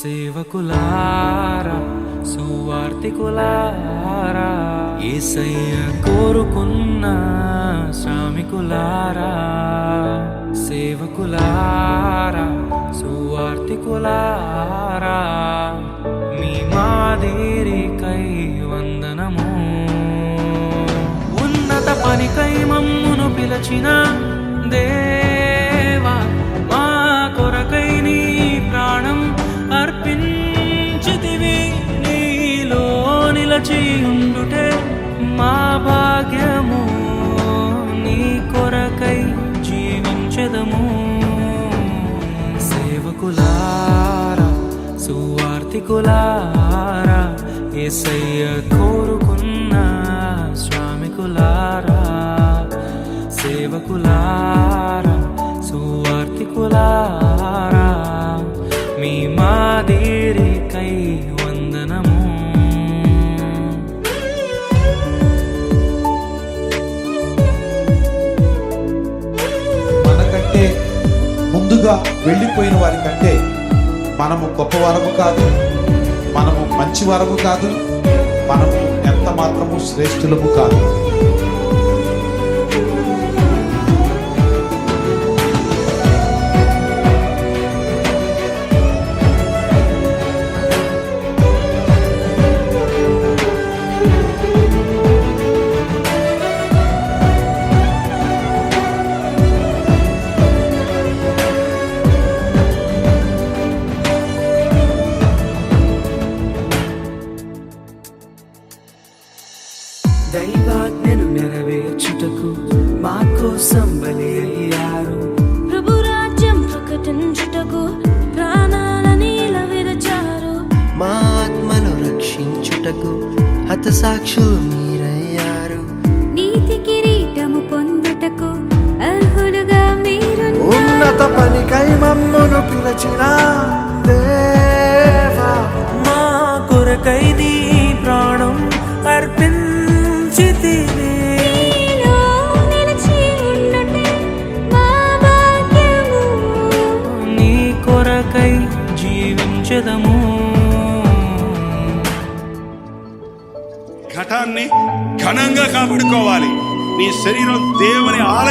సేవకులారా సువార్తికులారా యేసయ్య కోరుకున్న శ్రామికులారా సేవకులారా సువార్తికులారా మీ మాదిరికై వందనము ఉన్నత పనికై మమ్మును పిలచిన దేవా మా కొరకై నీ ప్రాణం అర్పించితివి నీలో నిలచి ఉండుటే మా భాగ్యము నీ కొరకై జీవించెదము సేవకులారా సువార్తికులారా యేసయ్య కోరుకున్న శ్రామికులారా సేవకులారా సువార్తికులారా మీ మాదిరికై వందనము మనకంటే ముందుగా వెళ్ళిపోయిన వారి కంటే మనము గొప్పవారము కాదు, మనము మంచివారము కాదు, మనము ఎంత మాత్రము శ్రేష్ఠులము కాదు. దైవాజ్ఞను నెరవేర్చుటకు మా కోసం బలి అయ్యారు. ప్రభు రాజ్యం ప్రకటించుటకు ప్రాణాలని విరచారు. మా ఆత్మను రక్షించుటకు హతసాక్షులు మీరయ్యారు. నీతి కిరీటము పొందుటకు అర్హులుగా మీరు. ఉన్నత పనికై మమ్మును పిలచిన దేవా మా కొరకై నీ ప్రాణం అర్పించితివి నీలో నిలిచి ఉండుటే మా భాగ్యము నీ కొరకై జీవించెదము ఘటాన్ని ఘనంగా కాపాడుకోవాలి. నీ శరీరం దేవుని ఆలయం.